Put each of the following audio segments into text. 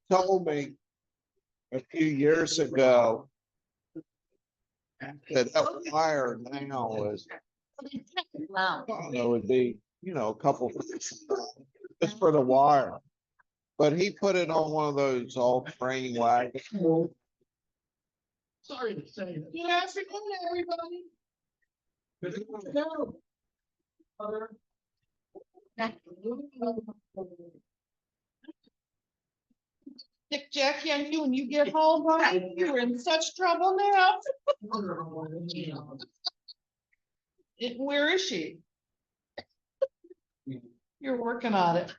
told me a few years ago that wire now is, Wow. I don't know, would be, a couple just for the wire. But he put it on one of those old train wagons. Sorry to say that. Good afternoon, everybody. Dick Jackie on you when you get home, honey, you're in such trouble now. Where is she? You're working on it.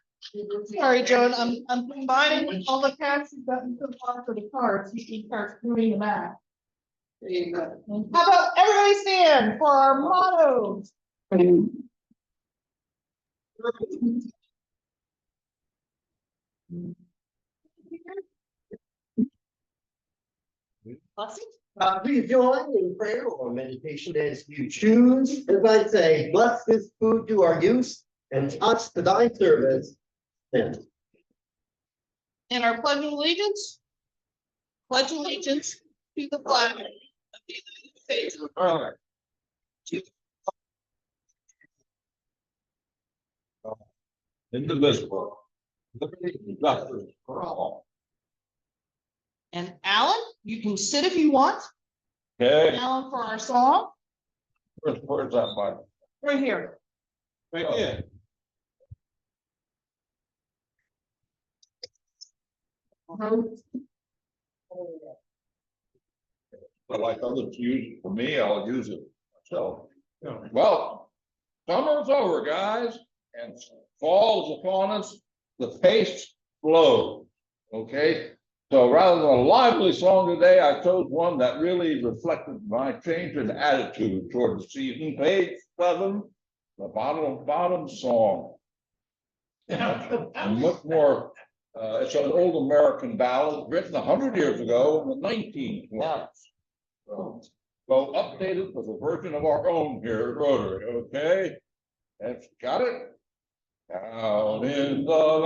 Sorry, Joan, I'm combining all the cats you've gotten so far for the cards. You can start doing the math. There you go. How about everybody stand for our motto? Please join in prayer or meditation as you choose. As I say, bless this food to our use and touch the thy service. Amen. And our pledge of allegiance? Pledge allegiance to the flag of the United States of America. Indivisible. Liberty and justice for all. And Alan, you can sit if you want. Okay, Alan, for our song, where's that Bible? right here. Right here. But like others use it for me, I'll use it myself. Well, summer's over, guys, and fall's upon us. The pace slows. Okay, so rather than a lively song today, I chose one that really reflected my change in attitude toward the season. Page 7, the bottom song. And much more. It's an old American ballad written 100 years ago in the 1920s. So updated with a version of our own here at Rotary, okay? That's got it. Down in the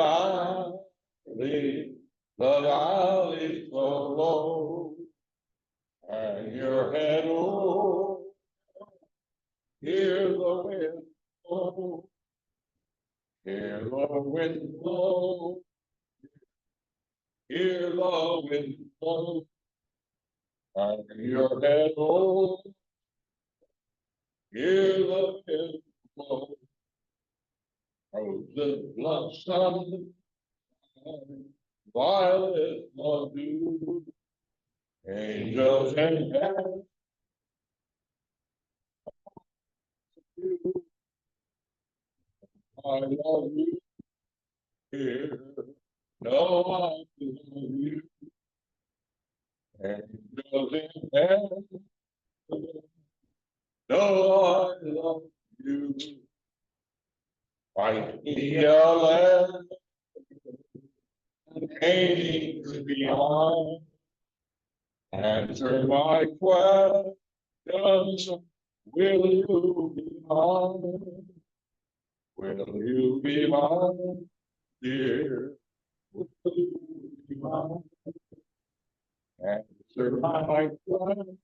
valley so low, hang your head low, hear the wind blow, hear the wind blow, hear the wind blow. Hang your head low, hear the wind blow. Roses blossom, violets are due, angels in heaven. I love you, here, no, I love you. Angels in heaven, no, I love you. Fight me a land, painting beyond. Answer my questions, will you be mine? Will you be mine, dear? Will you be mine? Answer my question,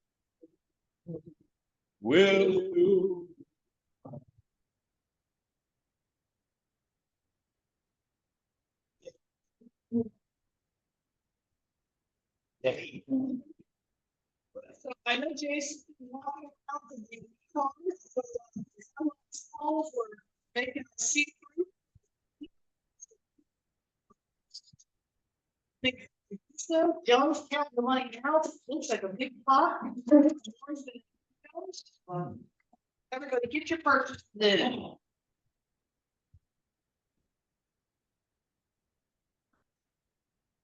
will you? So I know Jason walking out the schools were making a see-through. So John's counting the money out. Looks like a big pot. Everybody get your purchase then.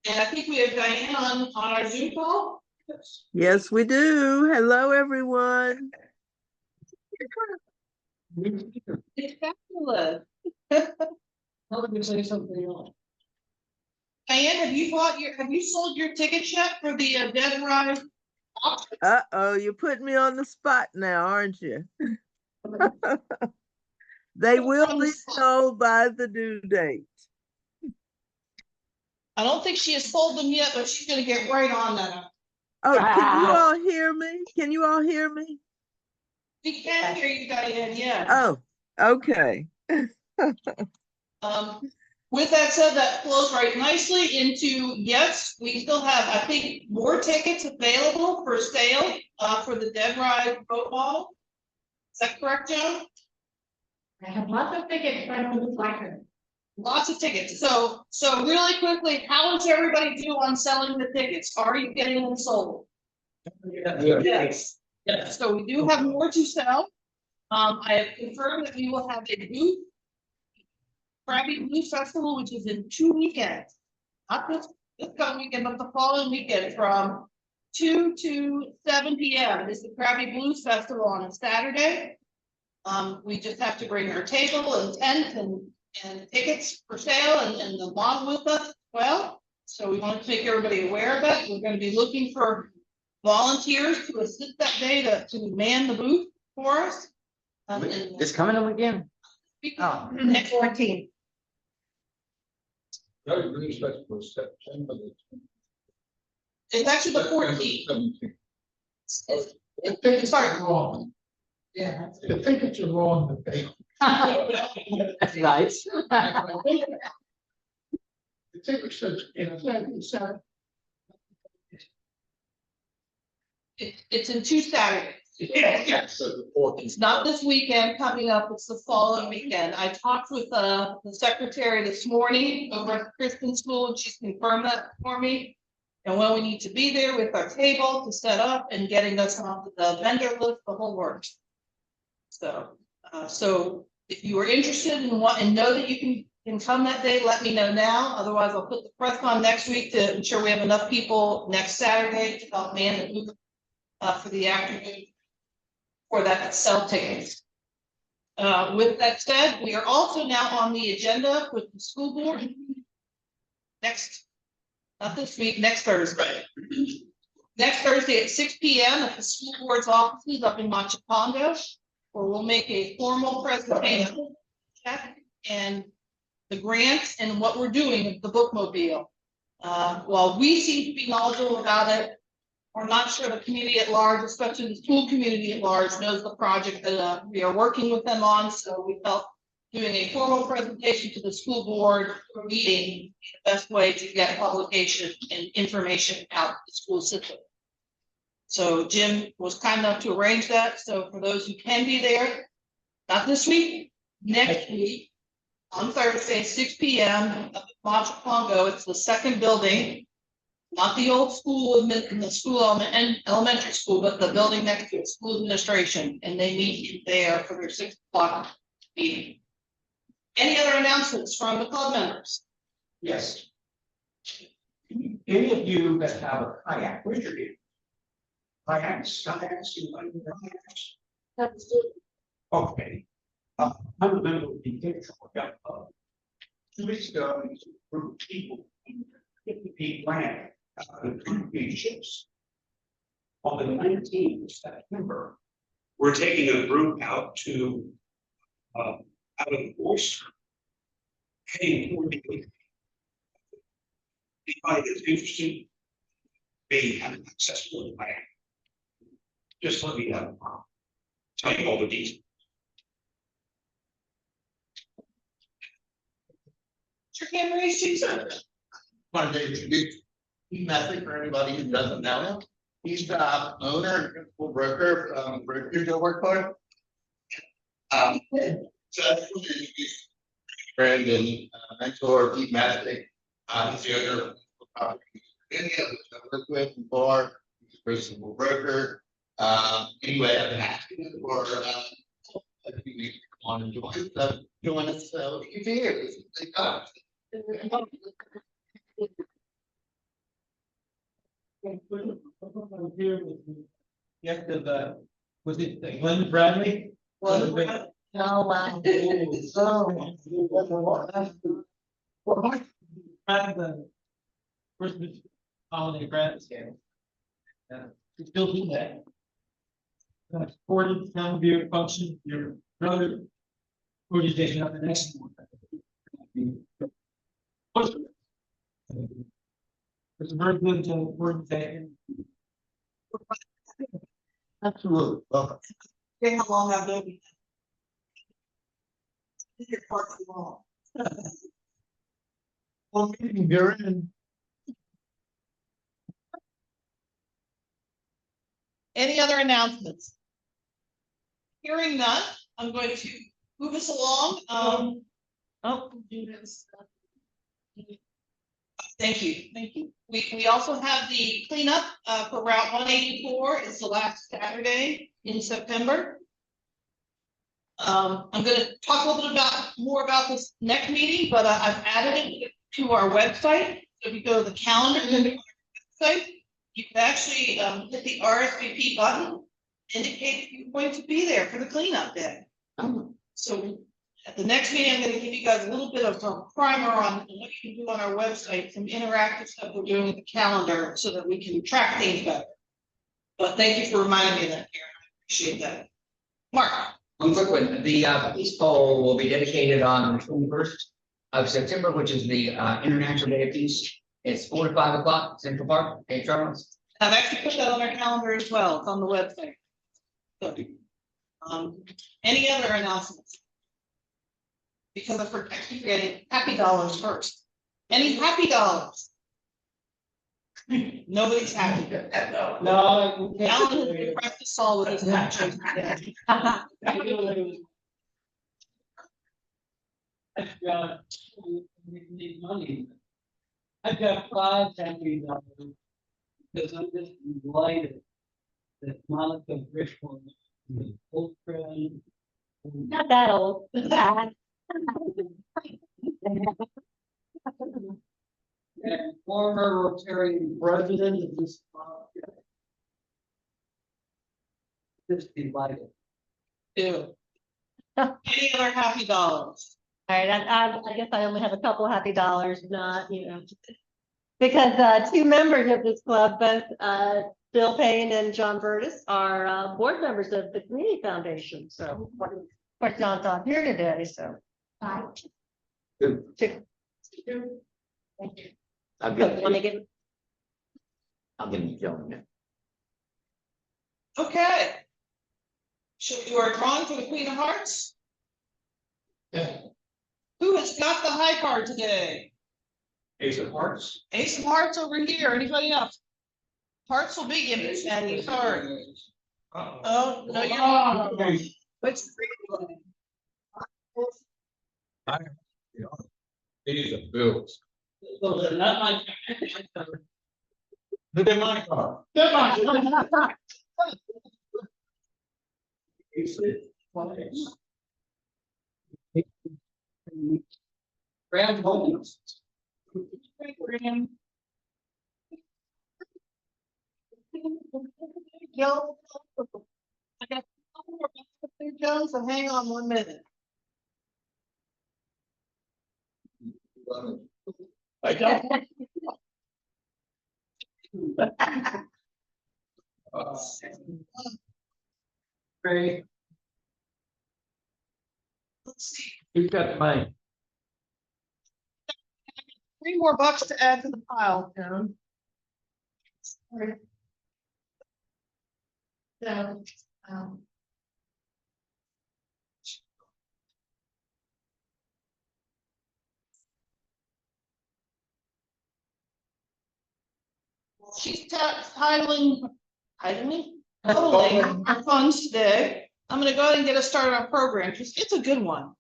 And I think we have Diane on our Zoom call. Yes, we do. Hello, everyone. It's fabulous. I'm gonna say something else. Diane, have you sold your ticket yet for the Dead Rise? Uh-oh, you're putting me on the spot now, aren't you? They will be sold by the due date. I don't think she has sold them yet, but she's gonna get right on that. Oh, can you all hear me? Can you all hear me? We can hear you, Diane, yeah. Oh, okay. With that said, that flows right nicely into, yes, we still have, I think, more tickets available for sale, for the Dead Ride boat model. Is that correct, Joan? I have lots of tickets for the placard. Lots of tickets. So really quickly, how does everybody do on selling the tickets? Are you getting them sold? Yes. Yes. So we do have more to sell. I have confirmed that we will have a booth. Krabby Blues Festival, which is in 2 weekends. Not this coming weekend, but the following weekend from 2 to 7 p.m. is the Krabby Blues Festival on a Saturday. We just have to bring our table and tent and tickets for sale and the model with us as well. So we wanted to make everybody aware of it. We're going to be looking for volunteers to assist that day to man the booth for us. It's coming up again. Oh, next 14. That really starts for September. It's actually the 14th. The tickets Sorry. are wrong. Yeah, the tickets are wrong. That's nice. The ticket says, It's in 2 Saturdays. yes. It's not this weekend coming up, it's the following weekend. I talked with the secretary this morning over at Kristen School, and she's confirmed that for me. And when we need to be there with our table to set up and getting us on the vendor list, the whole works. So if you are interested and know that you can come that day, let me know now. Otherwise, I'll put the press on next week to ensure we have enough people next Saturday to help man the booth for the afternoon. For that sell tickets. With that said, we are also now on the agenda with the school board. Not this week, next Thursday. Next Thursday at 6 p.m. at the school board's offices up in Machapondo, where we'll make a formal presentation and the grants and what we're doing with the bookmobile. While we seem to be knowledgeable about it, we're not sure the community at large, especially the school community at large, knows the project that we are working with them on. So we felt doing a formal presentation to the school board meeting the best way to get publication and information out of the school system. So Jim was kind enough to arrange that. So for those who can be there, not this week, next week, on Thursday, 6 p.m. at Pongo, it's the second building. Not the old school in the school elementary school, but the building next to it, school administration, and they meet there for their 6 o'clock meeting. Any other announcements from the club members? Yes. Any of you that have a kayak, where's your name? Kayaks, you like kayaks? Okay. I'm a member of the Kitchener Club. 2 weeks ago, a group of people, 50 feet land, ships. On the 19th of September, we're taking a group out to out of the course, heading toward the lake. Anybody that's interested, may have access to the land. Just let me know. Tell you all the details. Your hand raised, Susan. Wanted to introduce Pete Messick for anybody who doesn't know him. He's the owner and principal broker from Brokerage I work for. So I just wanted to introduce friend and mentor Pete Messick. He's the owner of property in Virginia, which I work with before. He's a principal broker. Anyway, I've been asking him for a few weeks to come on and join us. So he's here. This is a big time. Here with the guest of was it Glenn Bradley? Well, Oh, wow. The Christmas holiday grants. We still do that. Supported town beer function, your brother organization up the next one. It's a very good, word day. Absolutely. Welcome. Okay, how long I've been? Your part too long. Well, meeting, you're in. Any other announcements? Hearing none, I'm going to move us along. Thank you, thank you. We also have the cleanup for Route 184. It's the last Saturday in September. I'm gonna talk a little bit more about this next meeting, but I've added it to our website. So if you go to the calendar in the website, you can actually hit the RSVP button, indicate that you're going to be there for the cleanup day. So at the next meeting, I'm gonna give you guys a little bit of a primer on what you can do on our website, some interactive stuff we're doing with the calendar so that we can track things better. But thank you for reminding me of that, Karen. I appreciate that. Mark. One quick one, the police poll will be dedicated on the 21st of September, which is the International Day of Peace. It's 4 to 5 o'clock, Central Park, Charles. I've actually put that on our calendar as well. It's on the website. So, any other announcements? Because I keep forgetting happy dollars first. Any happy dollars? Nobody's happy. No. Alan has depressed us all with his nachos today. I've got, we need money. I've got $5 happy dollars. Because I'm just delighted that Monica Grisham, the old friend. Not that old. And former Rotary president of this. Just delighted. Ew. Any other happy dollars? All right, I guess I only have a couple happy dollars, not, because two members of this club, both Bill Payne and John Burtis, are board members of the Community Foundation. So, of course, John's not here today, so. Two. Two. Thank you. I'll Let me give. give you Joan. Okay. Should we do our drawing for the Queen of Hearts? Yeah. Who has got the high card today? Ace of Hearts. Ace of Hearts over here. Anybody else? Hearts will be given, Sandy. Sorry. Oh, no, you're not. What's the These are bills. So they're not my. They're my car. They're my. You see? Grand homes. Joe? I got Joe, so hang on 1 minute. I don't. Great. Let's see. Who's got mine? $3 more to add to the pile, Joan. So, she's totaling our funds today. I'm gonna go ahead and get us started on our program, because it's a good one.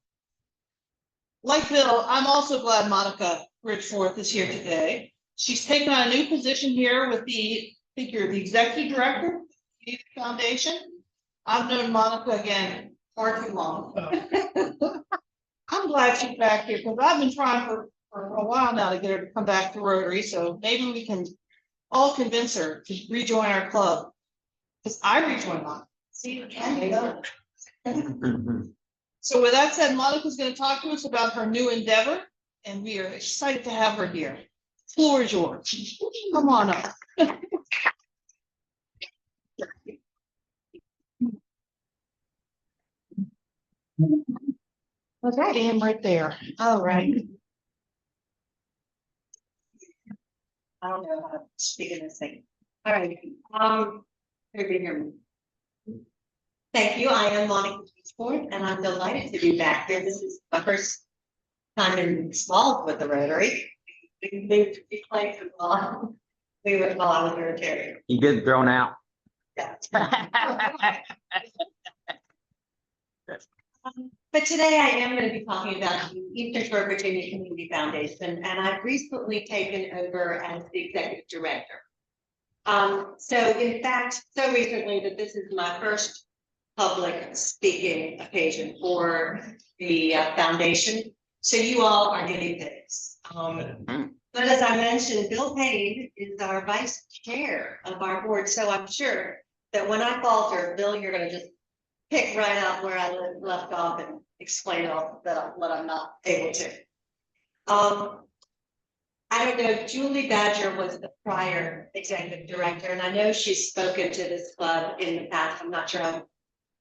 Like Bill, I'm also glad Monica Richforth is here today. She's taken on a new position here with the executive director of the foundation. I've known Monica again far too long. I'm glad she's back here, because I've been trying for a while now to get her to come back to Rotary, so maybe we can all convince her to rejoin our club. Because I rejoined mine. See, so with that said, Monica's going to talk to us about her new endeavor, and we are excited to have her here. Floor is yours. Come on up. Okay, I am right there. All right. I don't know how to speak in this thing. All right, everybody hear me? Thank you. I am Monica Sport, and I'm delighted to be back here. This is my first time in small with the Rotary. We played football. We were while I was Rotary. You get thrown out. Yeah. But today I am going to be talking about the Eastern Shore Virginia Community Foundation, and I've recently taken over as the executive director. So in fact, so recently that this is my first public speaking occasion for the foundation. So you all are getting this. But as I mentioned, Bill Payne is our vice chair of our board. So I'm sure that when I falter, Bill, you're going to just pick right out where I left off and explain all that what I'm not able to. I don't know, Julie Badger was the prior executive director, and I know she's spoken to this club in the past. I'm not sure how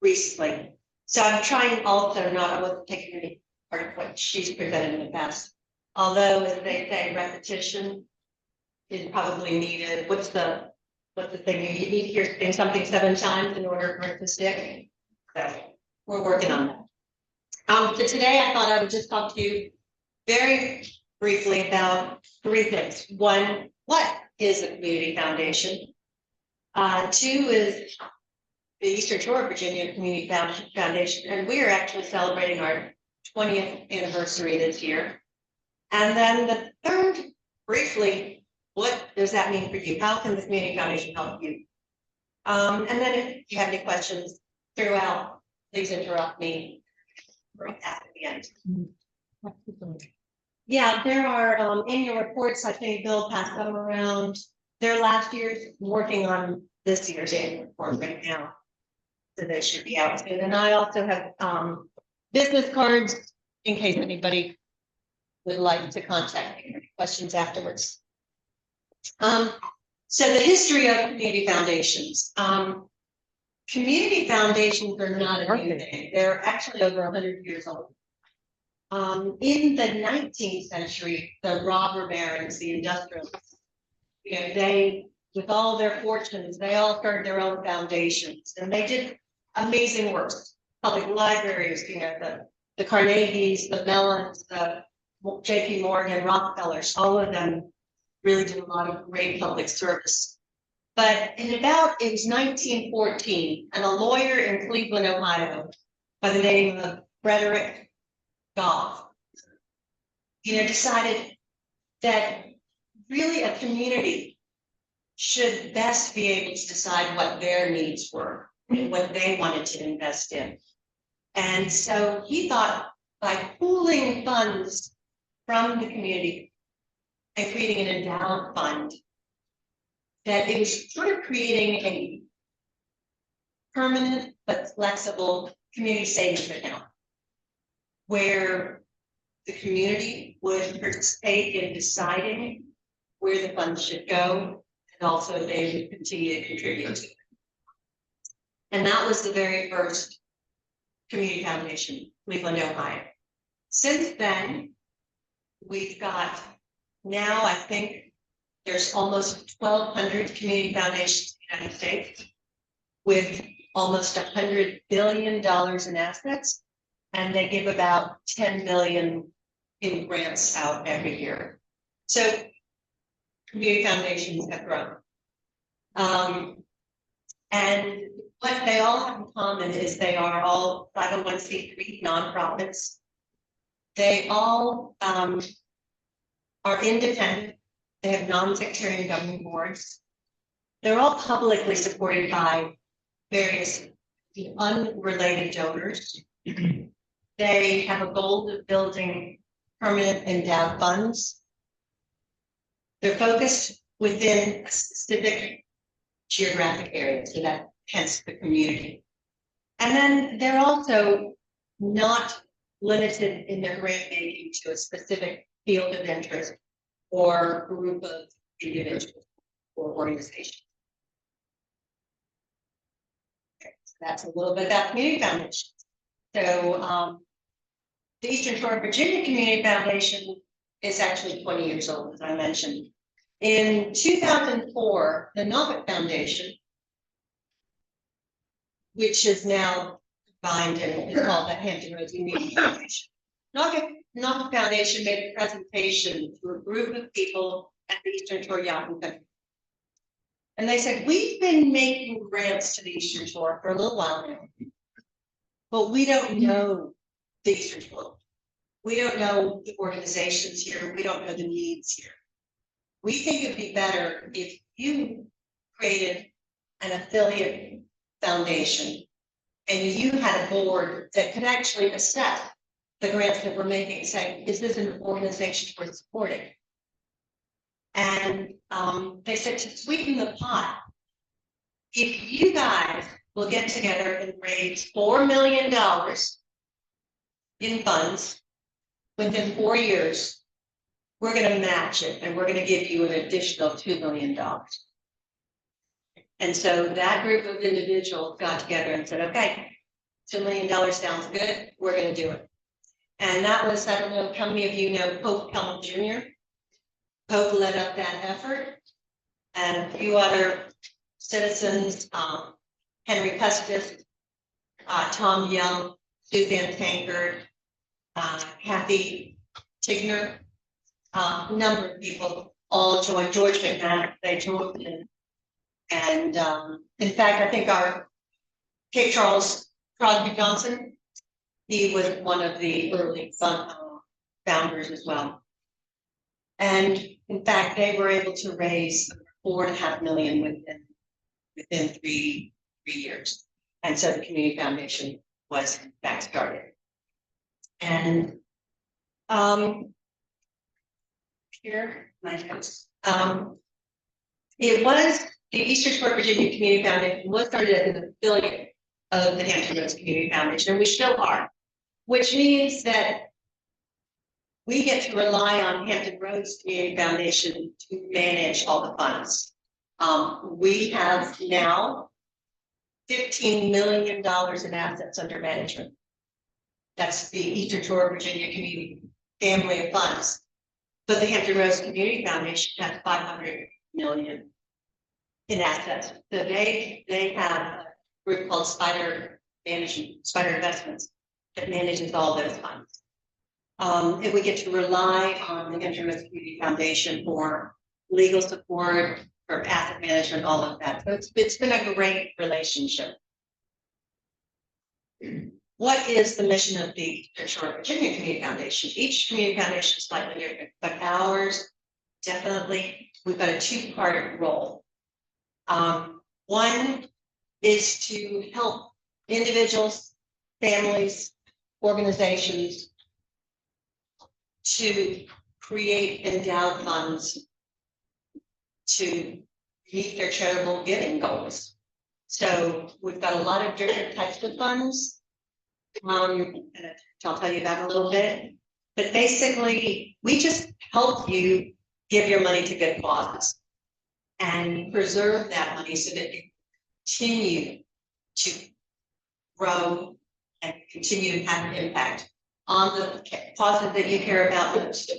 recently. So I'm trying also not, I wasn't taking any part of what she's presented in the past. Although, as they say, repetition is probably needed. What's the thing? You need to hear something 7 times in order for it to stick. So we're working on that. So today I thought I would just talk to you very briefly about 3 things. 1, what is a community foundation? 2 is the Eastern Shore of Virginia Community Foundation, and we are actually celebrating our 20th anniversary this year. And then the 3rd, briefly, what does that mean for you? How can the Community Foundation help you? And then if you have any questions throughout, please interrupt me at the end. Yeah, there are annual reports. I think Bill passed them around. They're last year's, working on this year's annual report right now. So they should be out soon. And I also have business cards in case anybody would like to contact me for questions afterwards. So the history of community foundations. Community foundations are not a new thing. They're actually over 100 years old. In the 19th century, the robber barons, the industrialists, they, with all their fortunes, they all started their own foundations, and they did amazing work. Public libraries, the Carnegies, the Mellons, the J.P. Morgan, Rockefellers, all of them really did a lot of great public service. But it was 1914, and a lawyer in Cleveland, Ohio, by the name of Frederick Goff, decided that really a community should best be able to decide what their needs were and what they wanted to invest in. And so he thought by pooling funds from the community and creating an endowment fund, that it was sort of creating a permanent but flexible community savings account where the community would participate in deciding where the funds should go, and also they would continue to contribute to it. And that was the very first community foundation, Cleveland, Ohio. Since then, we've got now, I think there's almost 1,200 community foundations in the United States with almost $100 billion in assets, and they give about 10 million in grants out every year. So community foundations have grown. And what they all have in common is they are all 501c3 nonprofits. They all are independent. They have non-sectarian governing boards. They're all publicly supported by various unrelated donors. They have a goal of building permanent endowed funds. They're focused within a specific geographic area, so that hence the community. And then they're also not limited in their grant making to a specific field of interest or group of individuals or organizations. Okay, so that's a little bit about community foundations. So the Eastern Shore of Virginia Community Foundation is actually 20 years old, as I mentioned. In 2004, the Norfolk Foundation, which is now combined and is called the Hampton Roads Community Foundation. Norfolk Foundation made a presentation to a group of people at the Eastern Shore Yachting Country. And they said, we've been making grants to the Eastern Shore for a little while now, but we don't know the Eastern Shore. We don't know the organizations here. We don't know the needs here. We think it'd be better if you created an affiliate foundation and you had a board that could actually assess the grants that we're making, saying, is this an organization worth supporting? And they said, to sweeten the pot, if you guys will get together and raise $4 million in funds within 4 years, we're going to match it and we're going to give you an additional $2 million. And so that group of individuals got together and said, okay, $2 million sounds good, we're going to do it. And that was, I don't know how many of you know Pope Kellum Jr. Pope led up that effort, and a few other citizens, Henry Custis, Tom Young, Suzanne Tankard, Kathy Tigner, a number of people all joined. George McMahon, they joined in. And in fact, I think our Cape Charles Crosby Johnson, he was one of the early founders as well. And in fact, they were able to raise $4.5 million within three years. And so the community foundation was in fact started. And here, my notes. It was the Eastern Shore Virginia Community Foundation was started as an affiliate of the Hampton Roads Community Foundation, and we still are, which means that we get to rely on Hampton Roads Community Foundation to manage all the funds. We have now $15 million in assets under management. That's the Eastern Shore Virginia Community family of funds. But the Hampton Roads Community Foundation has $500 million in assets. So they have a group called Spider Investments that manages all those funds. And we get to rely on the Hampton Roads Community Foundation for legal support, for asset management, all of that. So it's been a great relationship. What is the mission of the Eastern Shore Virginia Community Foundation? Each community foundation is slightly different, but ours definitely, we've got a two-part role. One is to help individuals, families, organizations to create endowed funds to meet their charitable giving goals. So we've got a lot of different types of funds. And I'll tell you that a little bit, but basically we just help you give your money to good causes and preserve that money so that you continue to grow and continue to have an impact on the causes that you care about most.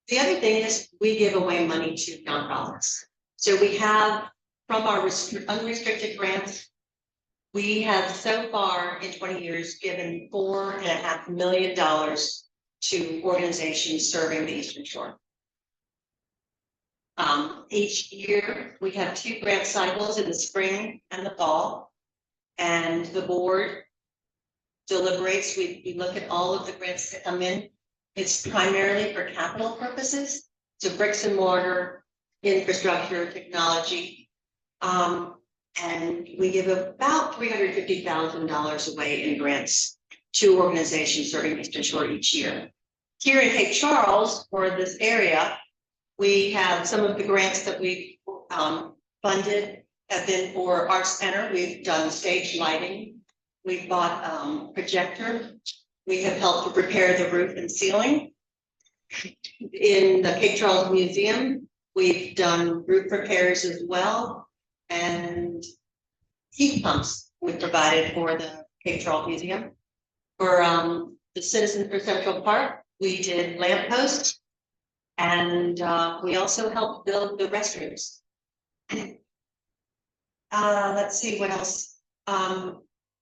The other thing is we give away money to nonprofits. So we have, from our unrestricted grants, we have so far in 20 years given $4.5 million to organizations serving the Eastern Shore. Each year we have 2 grant cycles in the spring and the fall, and the board deliberates. We look at all of the grants that come in. It's primarily for capital purposes, so bricks and mortar, infrastructure, technology. And we give about $350,000 away in grants to organizations serving Eastern Shore each year. Here in Cape Charles, for this area, we have some of the grants that we've funded have been for Arts Center. We've done stage lighting. We've bought projector. We have helped to repair the roof and ceiling. In the Cape Charles Museum, we've done roof repairs as well. And heat pumps we provided for the Cape Charles Museum. For the Citizens for Central Park, we did lamp posts. And we also helped build the restrooms. Let's see what else.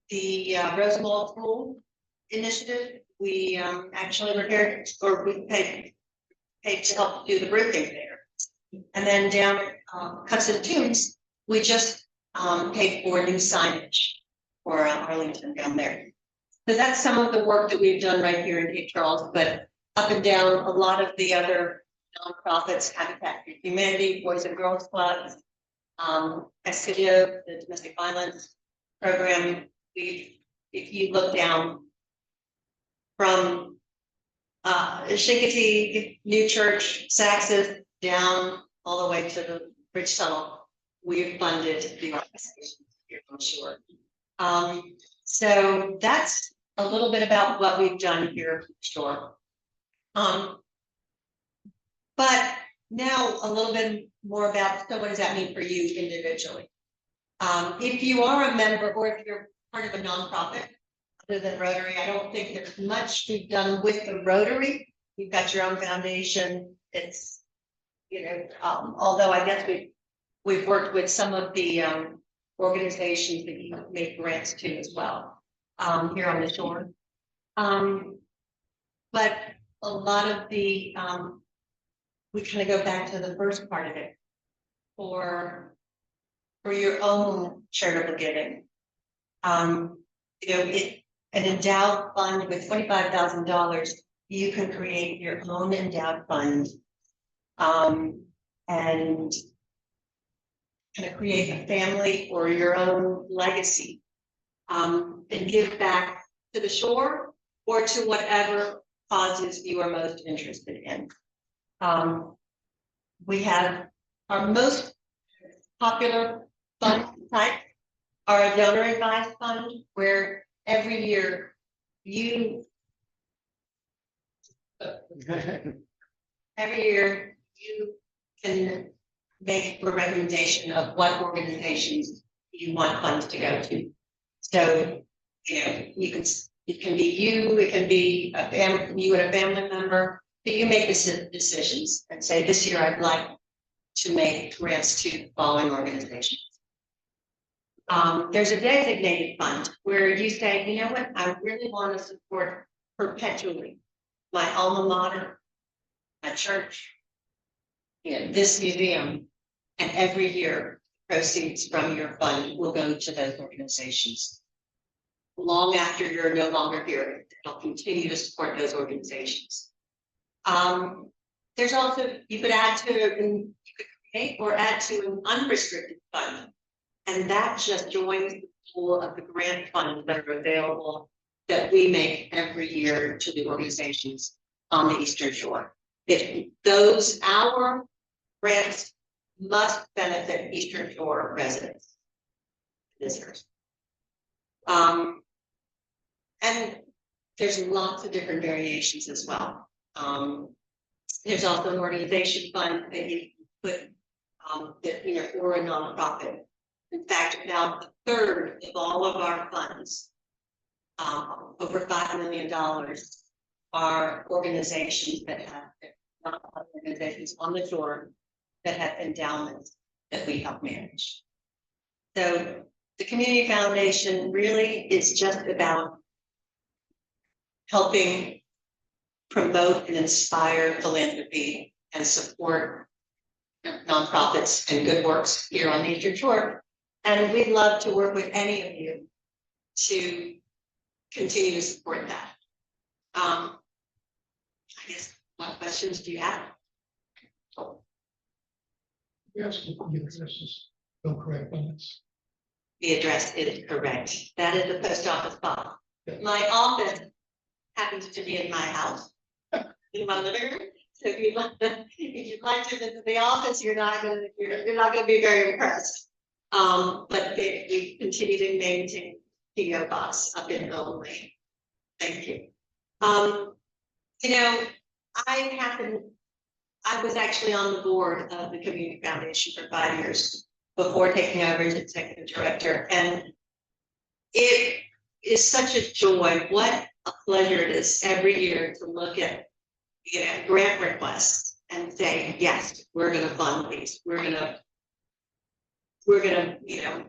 The Rosenwald Pool Initiative, we actually repaired, or we paid to help do the roofing there. And then down at Hudson Tunes, we just paid for new signage for Arlington down there. So that's some of the work that we've done right here in Cape Charles, but up and down, a lot of the other nonprofits, Habitat for Humanity, Boys and Girls Clubs, Escalio, the domestic violence program. If you look down from Chincoteague, New Church, Saxon, down all the way to the Bridge Tunnel, we've funded the organizations here from shore. So that's a little bit about what we've done here from shore. But now a little bit more about, so what does that mean for you individually? If you are a member or if you're part of a nonprofit other than Rotary, I don't think there's much to be done with the Rotary. You've got your own foundation. It's, you know, although I guess we've worked with some of the organizations that you make grants to as well here on the shore. But a lot of the we kind of go back to the first part of it for your own charitable giving. You know, an endowed fund with $25,000, you can create your own endowed fund and kind of create a family or your own legacy and give back to the shore or to whatever causes you are most interested in. We have our most popular fund type are a donor advised fund, where every year you can make a recommendation of what organizations you want funds to go to. So, you know, it can be you, it can be a family, you and a family member, but you make decisions and say, this year I'd like to make grants to the following organizations. There's a designated fund where you say, you know what, I really want to support perpetually my alma mater, my church, you know, this museum, and every year proceeds from your fund will go to those organizations. Long after you're no longer here, they'll continue to support those organizations. There's also, you could add to, you could create or add to an unrestricted fund. And that just joins the pool of the grant funds that are available that we make every year to the organizations on the Eastern Shore. If those, our grants must benefit Eastern Shore residents, visitors. And there's lots of different variations as well. There's also an organization fund that you put, that, you know, or a nonprofit. In fact, now a third of all of our funds, over $5 million, are organizations that have nonprofit organizations on the shore that have endowments that we help manage. So the Community Foundation really is just about helping promote and inspire philanthropy and support nonprofits and good works here on the Eastern Shore. And we'd love to work with any of you to continue to support that. I guess, what questions do you have? Yes, the address is still correct on this. The address is correct. That is the post office box. My office happens to be in my house, in my living room. So if you'd like to visit the office, you're not going to be very impressed. But we continue to maintain PO box up in Elm Lane. Thank you. You know, I was actually on the board of the Community Foundation for 5 years before taking over as executive director, and it is such a joy. What a pleasure it is every year to look at, you know, grant requests and say, yes, we're gonna fund these, we're gonna, you know,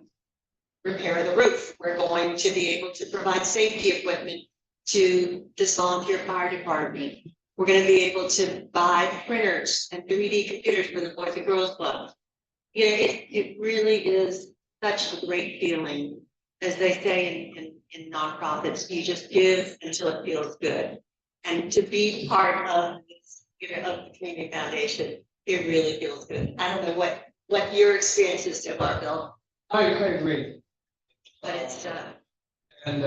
repair the roof, we're going to be able to provide safety equipment to this volunteer fire department. We're gonna be able to buy printers and 3D computers for the Boys and Girls Club. You know, it really is such a great feeling, as they say in nonprofits, you just give until it feels good. And to be part of this, you know, of the community foundation, it really feels good. I don't know what your experience is so far, Bill, I agree, but it's and,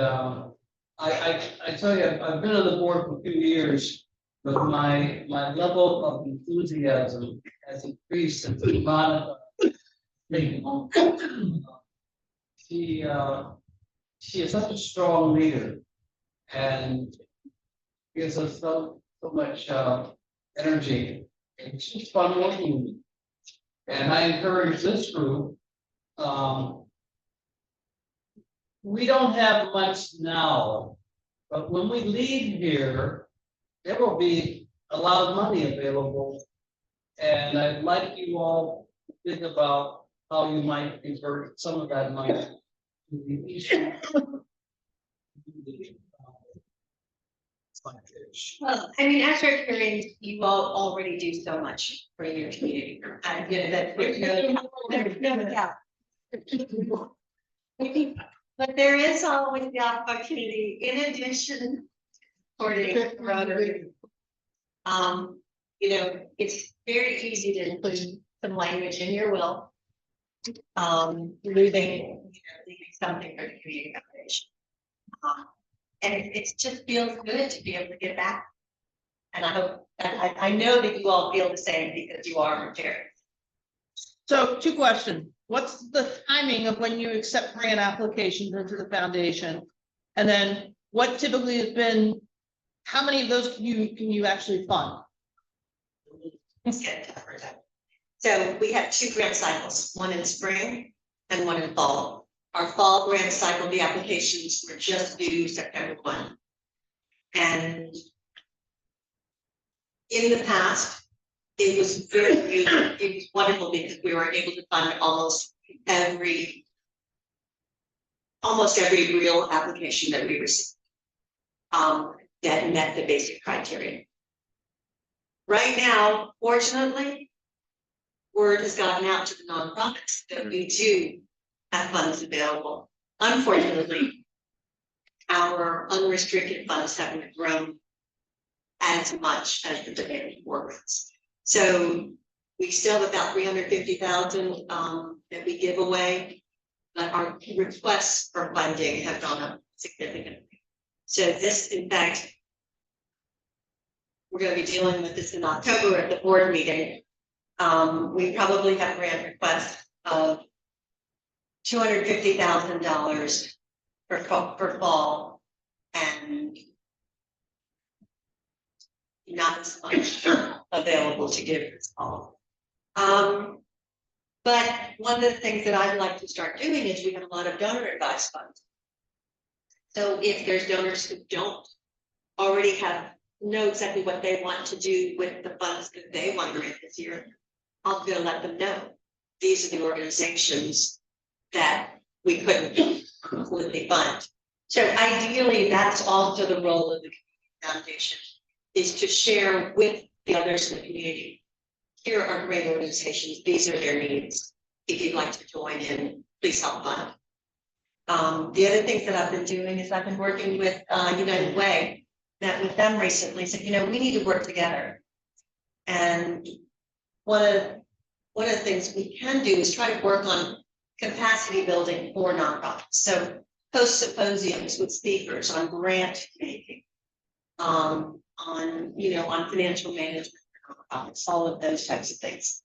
I tell you, I've been on the board for a few years, but my level of enthusiasm has increased since Monica. She is such a strong leader and gives us so much, energy. It's just fun working with you. And I encourage this group, we don't have much now, but when we leave here, there will be a lot of money available. And I'd like you all to think about how you might convert some of that money to the issue. well, I mean, as Rotarians, you all already do so much for your community. And you know, there's no doubt. But there is always the opportunity, in addition to supporting Rotary. You know, it's very easy to include some language in your will. Leaving something for the community foundation. And it just feels good to be able to give back. And I hope, I know that you all feel the same because you are Rotarians. So 2 questions. What's the timing of when you accept grant applications into the foundation? And then what typically has been, how many of those can you actually fund? So we have 2 grant cycles, one in spring and one in fall. Our fall grant cycle, the applications were just due September 1. And in the past, it was wonderful because we were able to fund almost every real application that we received. That met the basic criteria. Right now, fortunately, word has gotten out to the nonprofits that we do have funds available. Unfortunately, our unrestricted funds haven't grown as much as the demand for grants. So we still have about 350,000 that we give away, but our requests for funding have gone up significantly. So this, in fact, we're going to be dealing with this in October at the board meeting. We probably have grant requests of $250,000 for fall, and not as much available to give this fall. But one of the things that I'd like to start doing is we have a lot of donor advised funds. So if there's donors who don't already know exactly what they want to do with the funds that they want to grant this year, I'll go let them know. These are the organizations that we couldn't completely fund. So ideally, that's also the role of the foundation, is to share with the others in the community. Here are great organizations, these are their needs. If you'd like to join in, please help fund. The other things that I've been doing is I've been working with United Way, met with them recently, said, you know, we need to work together. And one of the things we can do is try to work on capacity building for nonprofits. So host symposiums with speakers on grant making, on financial management for nonprofits, all of those types of things.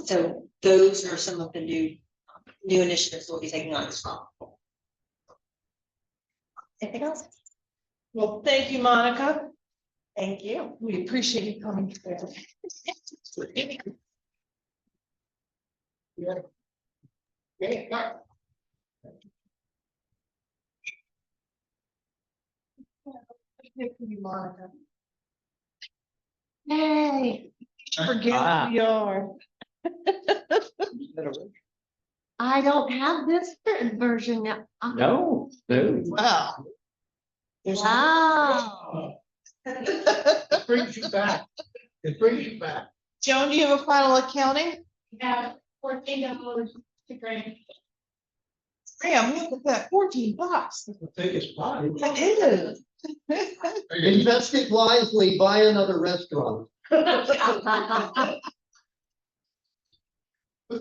So those are some of the new initiatives we'll be taking on as well. Anything else? Well, thank you, Monica. Thank you. We appreciate you coming today. Thank you, Monica. Hey. Forget who you are. I don't have this version now. No, no. Wow. Wow. It brings you back. It brings you back. Joan, do you have a final accounting? Yeah, $14 to grant. Graham, look at that, $14. The biggest part. That is. Invest it wisely, buy another restaurant. Put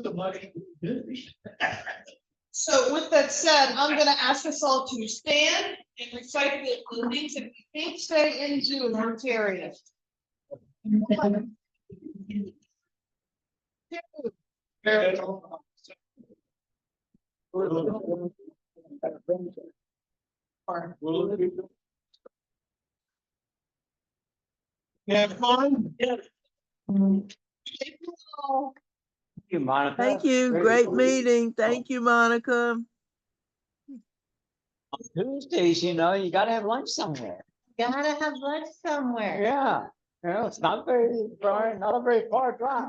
the money in business. So with that said, I'm gonna ask us all to stand and recite the things that we think stay into an Rotarian. Have fun? You, Monica. Thank you. Great meeting. Thank you, Monica. Tuesdays, you know, you gotta have lunch somewhere. Gotta have lunch somewhere. Yeah, you know, it's not very far, not a very far drive.